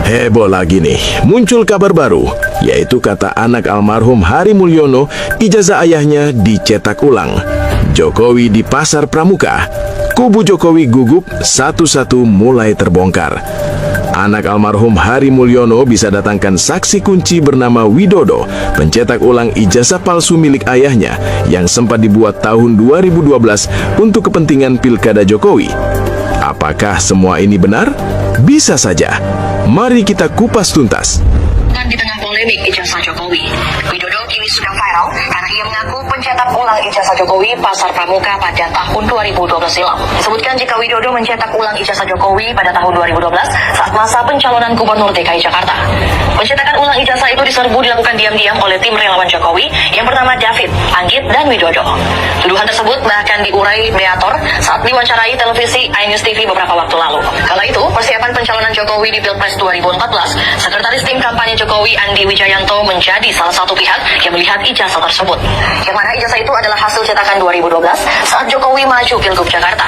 Heboh lagi nih, muncul kabar baru, yaitu kata anak almarhum Hari Mulyono, ijazah ayahnya dicetak ulang. Jokowi di Pasar Pramuka, kubu Jokowi gugup, satu-satu mulai terbongkar. Anak almarhum Hari Mulyono bisa datangkan saksi kunci bernama Widodo, pencetak ulang ijazah palsu milik ayahnya yang sempat dibuat tahun 2012 untuk kepentingan Pilkada Jokowi. Apakah semua ini benar? Bisa saja. Mari kita kupas tuntas. Di tengah polemik ijazah Jokowi, Widodo kini sudah viral karena ia mengaku pencetak ulang ijazah Jokowi Pasar Pramuka pada tahun 2012 silam. Disebutkan jika Widodo mencetak ulang ijazah Jokowi pada tahun 2012 saat masa pencalonan Gubernur DKI Jakarta. Pencetakan ulang ijazah itu diserbu dilakukan diam-diam oleh tim relawan Jokowi yang bernama David, Anggit, dan Widodo. Tuduhan tersebut bahkan diurai Beator saat diwawancarai televisi iNews TV beberapa waktu lalu. Kala itu, persiapan pencalonan Jokowi di Pilpres 2014, sekretaris tim kampanye Jokowi Andi Wijayanto menjadi salah satu pihak yang melihat ijazah tersebut. Yang mana ijazah itu adalah hasil cetakan 2012 saat Jokowi maju Pilgub Jakarta.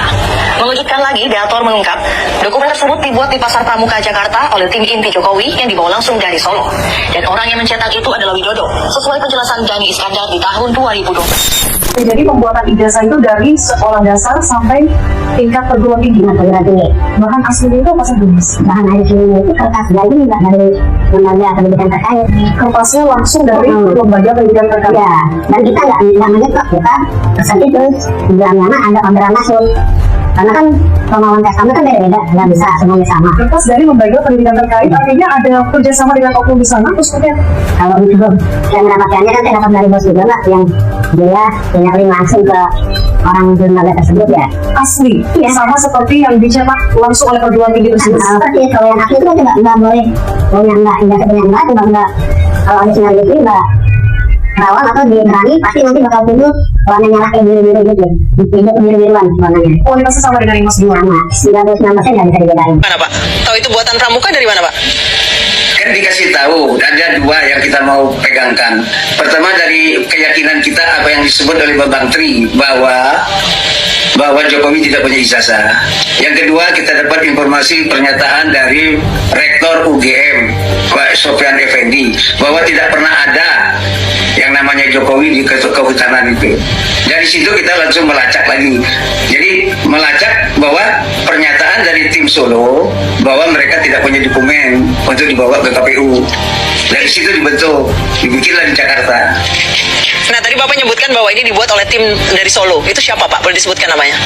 Mengejutkan lagi, Beator mengungkap dokumen tersebut dibuat di Pasar Pramuka Jakarta oleh tim inti Jokowi yang dibawa langsung dari Solo. Dan orang yang mencetak itu adalah Widodo, sesuai penjelasan Dhani Iskandar di tahun 2012. Jadi pembuatan ijazah itu dari sekolah dasar sampai tingkat perguruan tinggi. Bahan asli itu apa saja? Bahan asli itu kertas dari nggak dari lembaga pendidikan terkait. Kertasnya langsung dari lembaga pendidikan terkait. Ya, dan kita nggak menyetok, kita pesan itu di dalamnya ada orderan masuk. Karena kan kemauan customer kan beda-beda, nggak bisa semuanya sama. Kertas dari lembaga pendidikan terkait artinya ada kerjasama dengan oknum di sana, terus kemudian kalau itu yang mendapatkannya kan saya dapat dari bos juga lah, yang dia punya link langsung ke orang di lembaga tersebut ya. asli, Iya. sama seperti yang dicetak langsung oleh perguruan tinggi tersebut. Seperti kalau yang asli itu kan nggak boleh, punya nggak, kalau original itu nggak rawang atau diterani pasti nanti bakal tumbuh warnanya kayak biru-biru gitu, biru-biruan warnanya. Kualitasnya sama dengan yang masih Sama, 99% nggak bisa dibedain. Mana Pak? Tahu itu buatan Pramuka dari mana Pak? Kan dikasih tahu ada dua yang kita mau pegangkan. Pertama dari keyakinan kita apa yang disebut oleh Bang Tri bahwa Jokowi tidak punya ijazah. Yang kedua kita dapat informasi pernyataan dari Rektor UGM Pak Sofyan Effendi bahwa tidak pernah ada yang namanya Jokowi di kehutanan itu. Dari situ kita langsung melacak lagi. Jadi melacak bahwa pernyataan dari tim Solo bahwa mereka tidak punya dokumen untuk dibawa ke KPU. Dari situ dibikinlah di Jakarta. Nah, tadi Bapak menyebutkan bahwa ini dibuat oleh tim dari Solo. Itu siapa Pak? Boleh disebutkan namanya?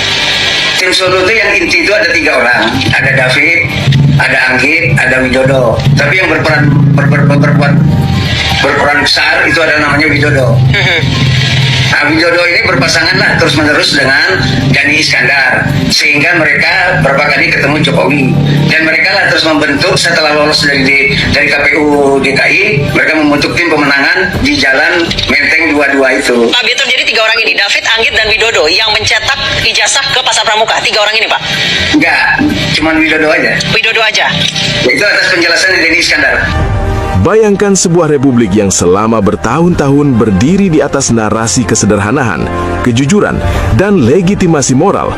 Tim Solo itu yang inti itu ada 3 orang. Ada David, ada Anggit, ada Widodo. Tapi yang berperan besar itu ada namanya Widodo. Nah, Widodo ini berpasangan lah terus-menerus dengan Dhani Iskandar, sehingga mereka berapa kali ketemu Jokowi, dan mereka lah terus membentuk setelah lolos dari KPU DKI, mereka membentuk tim pemenangan di Jalan Menteng 22 itu. Pak Beator, jadi 3 orang ini, David, Anggit, dan Widodo yang mencetak ijazah ke Pasar Pramuka. 3 orang ini Pak? Enggak, cuman Widodo aja. Widodo aja? Itu atas penjelasan dari Dhani Iskandar. Bayangkan sebuah republik yang selama bertahun-tahun berdiri di atas narasi kesederhanaan, kejujuran, dan legitimasi moral.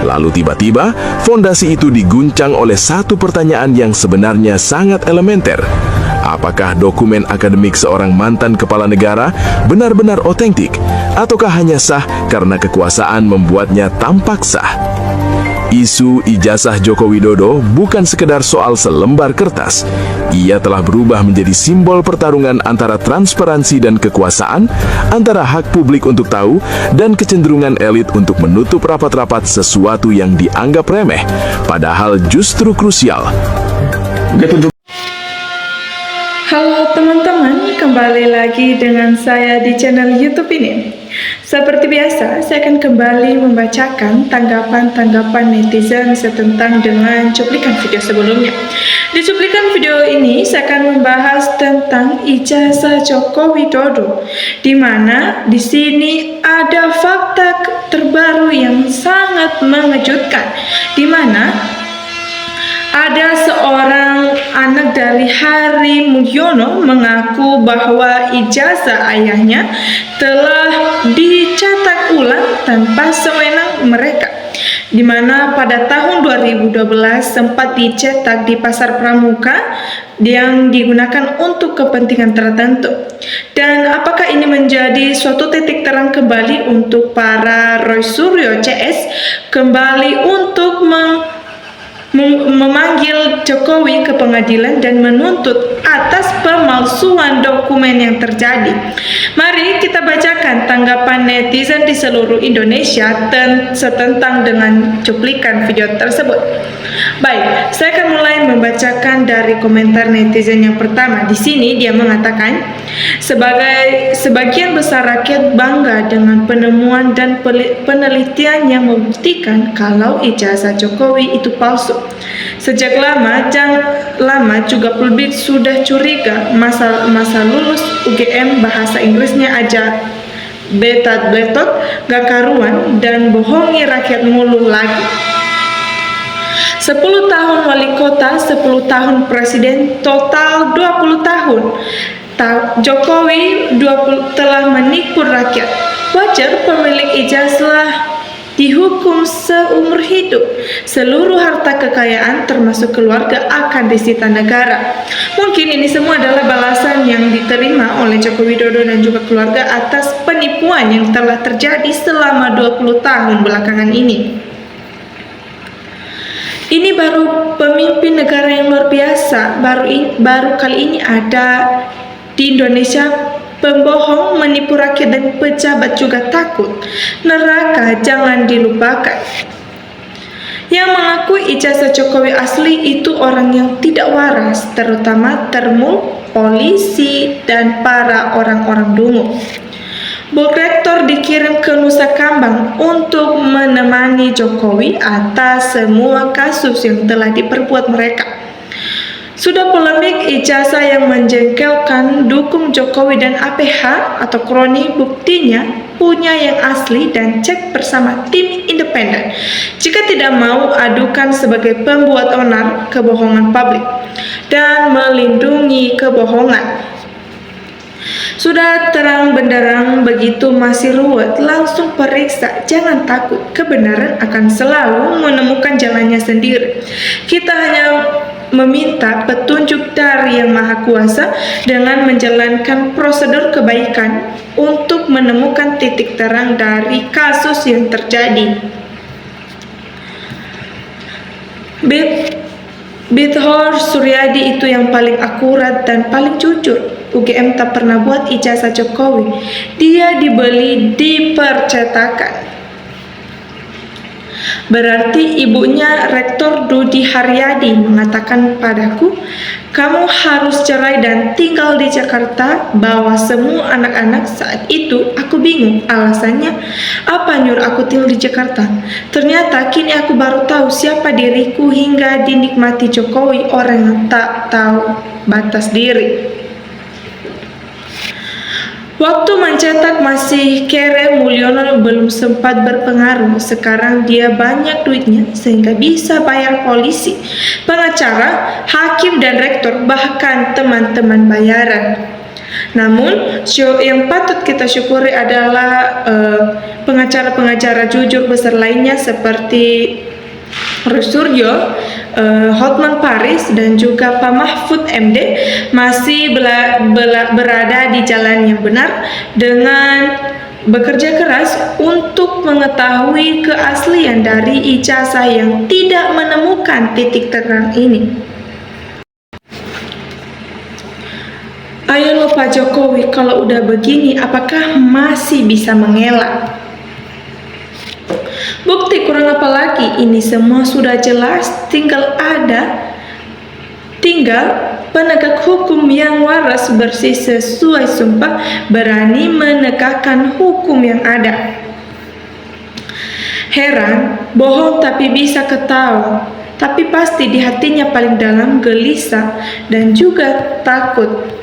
Lalu tiba-tiba, fondasi itu diguncang oleh satu pertanyaan yang sebenarnya sangat elementer. Apakah dokumen akademik seorang mantan kepala negara benar-benar otentik, ataukah hanya sah karena kekuasaan membuatnya tampak sah? Isu ijazah Joko Widodo bukan sekedar soal selembar kertas. Ia telah berubah menjadi simbol pertarungan antara transparansi dan kekuasaan, antara hak publik untuk tahu dan kecenderungan elit untuk menutup rapat-rapat sesuatu yang dianggap remeh, padahal justru krusial. Halo teman-teman, kembali lagi dengan saya di channel YouTube ini. Seperti biasa, saya akan kembali membacakan tanggapan-tanggapan netizen setentang dengan cuplikan video sebelumnya. Di cuplikan video ini, saya akan membahas tentang ijazah Joko Widodo, di mana di sini ada fakta terbaru yang sangat mengejutkan, di mana ada seorang anak dari Hari Mulyono mengaku bahwa ijazah ayahnya telah dicetak ulang tanpa sewenang mereka. di mana pada tahun 2012 sempat dicetak di pasar pramuka yang digunakan untuk kepentingan tertentu. Dan apakah ini menjadi suatu titik terang kembali untuk para Roy Suryo CS kembali untuk memanggil Jokowi ke pengadilan dan menuntut atas pemalsuan dokumen yang terjadi? Mari kita bacakan tanggapan netizen di seluruh Indonesia setentang dengan cuplikan video tersebut. Baik, saya akan mulai membacakan dari komentar netizen yang pertama. Di sini dia mengatakan, sebagian besar rakyat bangga dengan penemuan dan penelitian yang membuktikan kalau ijazah Jokowi itu palsu. Sejak lama juga publik sudah curiga masa lulus UGM bahasa Inggrisnya aja betat-betot, gak karuan, dan bohongi rakyat mulu lagi. 10 tahun wali kota, 10 tahun presiden, total 20 tahun. Jokowi telah menipu rakyat. Wajar pemilik ijazah dihukum seumur hidup. Seluruh harta kekayaan termasuk keluarga akan disita negara. Mungkin ini semua adalah balasan yang diterima oleh Joko Widodo dan juga keluarga atas penipuan yang telah terjadi selama 20 tahun belakangan ini. Ini baru pemimpin negara yang luar biasa. Baru kali ini ada di Indonesia pembohong, menipu rakyat, dan pejabat juga takut. Neraka jangan dilupakan. Yang mengakui ijazah Jokowi asli itu orang yang tidak waras, terutama termul, polisi, dan para orang-orang dungu. Board Rektor dikirim ke Nusa Kambang untuk menemani Jokowi atas semua kasus yang telah diperbuat mereka. Sudah polemik ijazah yang menjengkelkan dukung Jokowi dan APH atau kroni, buktinya punya yang asli dan cek bersama tim independen. Jika tidak mau, adukan sebagai pembuat onar kebohongan publik dan melindungi kebohongan. Sudah terang benderang begitu masih ruwet, langsung periksa. Jangan takut, kebenaran akan selalu menemukan jalannya sendiri. Kita hanya meminta petunjuk dari Yang Maha Kuasa dengan menjalankan prosedur kebaikan untuk menemukan titik terang dari kasus yang terjadi. Bithor Suryadi itu yang paling akurat dan paling jujur. UGM tak pernah buat ijazah Jokowi. Dia dibeli di percetakan. Berarti ibunya Rektor Dudi Haryadi mengatakan padaku, kamu harus cerai dan tinggal di Jakarta, bawa semua anak-anak. Saat itu aku bingung, alasannya apa nyuruh aku tinggal di Jakarta. Ternyata kini aku baru tahu siapa diriku hingga dinikmati Jokowi, orang yang tak tahu batas diri. Waktu mencetak masih kere, Mulyono belum sempat berpengaruh. Sekarang dia banyak duitnya sehingga bisa bayar polisi, pengacara, hakim, dan rektor, bahkan teman-teman bayaran. Namun yang patut kita syukuri adalah pengacara-pengacara jujur besar lainnya seperti Roy Suryo, Hotman Paris, dan juga Pak Mahfud MD masih berada di jalan yang benar dengan bekerja keras untuk mengetahui keaslian dari ijazah yang tidak menemukan titik terang ini. Ayo lo Pak Jokowi, kalau udah begini apakah masih bisa mengelak? Bukti kurang apa lagi? Ini semua sudah jelas, tinggal penegak hukum yang waras, bersih, sesuai sumpah, berani menegakkan hukum yang ada. Heran, bohong tapi bisa ketawa, tapi pasti di hatinya paling dalam gelisah dan juga takut.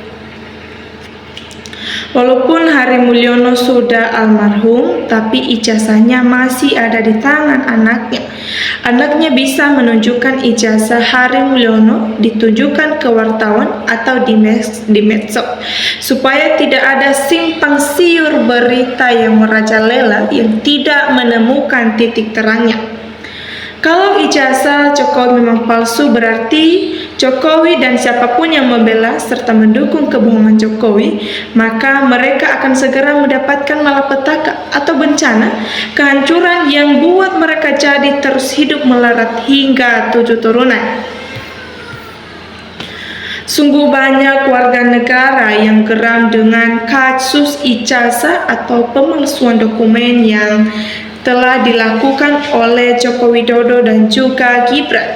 Walaupun Hari Mulyono sudah almarhum, tapi ijazahnya masih ada di tangan anaknya. Anaknya bisa menunjukkan ijazah Hari Mulyono, ditunjukkan ke wartawan atau di medsos, supaya tidak ada simpang siur berita yang merajalela yang tidak menemukan titik terangnya. Kalau ijazah Jokowi memang palsu, berarti Jokowi dan siapapun yang membela serta mendukung kebohongan Jokowi, maka mereka akan segera mendapatkan malapetaka atau bencana kehancuran yang buat mereka jadi terus hidup melarat hingga 7 turunan. Sungguh banyak warga negara yang geram dengan kasus ijazah atau pemalsuan dokumen yang telah dilakukan oleh Joko Widodo dan juga Gibran.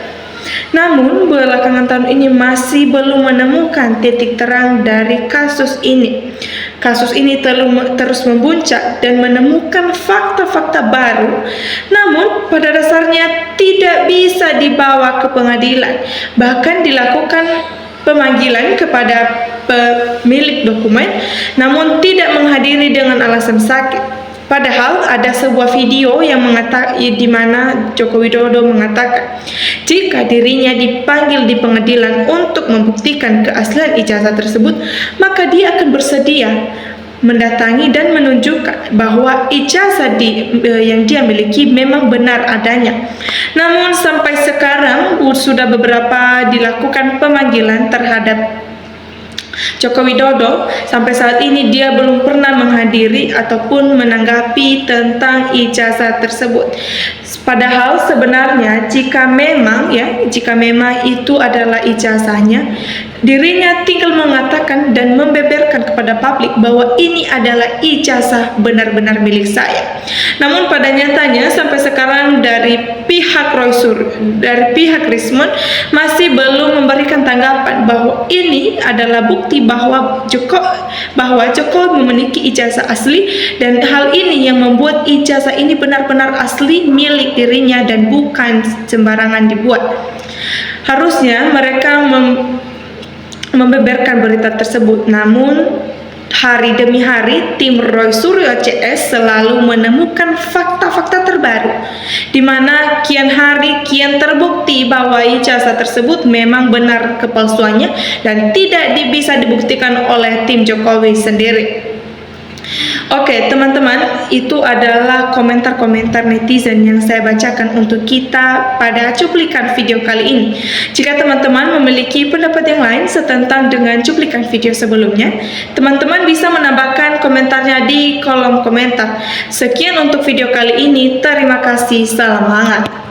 Namun, belakangan tahun ini masih belum menemukan titik terang dari kasus ini. Kasus ini terus membuncak dan menemukan fakta-fakta baru, namun pada dasarnya tidak bisa dibawa ke pengadilan. Bahkan dilakukan pemanggilan kepada pemilik dokumen, namun tidak menghadiri dengan alasan sakit. Padahal ada sebuah video yang di mana Joko Widodo mengatakan jika dirinya dipanggil di pengadilan untuk membuktikan keaslian ijazah tersebut, maka dia akan bersedia mendatangi dan menunjukkan bahwa ijazah yang dia miliki memang benar adanya. Namun sampai sekarang sudah beberapa dilakukan pemanggilan terhadap Joko Widodo. Sampai saat ini dia belum pernah menghadiri ataupun menanggapi tentang ijazah tersebut. Padahal sebenarnya jika memang itu adalah ijazahnya, dirinya tinggal mengatakan dan membeberkan kepada publik bahwa ini adalah ijazah benar-benar milik saya. Namun pada nyatanya sampai sekarang dari pihak Rismon masih belum memberikan tanggapan bahwa ini adalah bukti bahwa Joko memiliki ijazah asli, dan hal ini yang membuat ijazah ini benar-benar asli milik dirinya dan bukan sembarangan dibuat. Harusnya mereka membeberkan berita tersebut, namun hari demi hari tim Roy Suryo CS selalu menemukan fakta-fakta terbaru di mana kian hari kian terbukti bahwa ijazah tersebut memang benar kepalsuannya dan tidak bisa dibuktikan oleh tim Jokowi sendiri. Oke teman-teman, itu adalah komentar-komentar netizen yang saya bacakan untuk kita pada cuplikan video kali ini. Jika teman-teman memiliki pendapat yang lain setentang dengan cuplikan video sebelumnya, teman-teman bisa menambahkan komentarnya di kolom komentar. Sekian untuk video kali ini, terima kasih, salam hangat.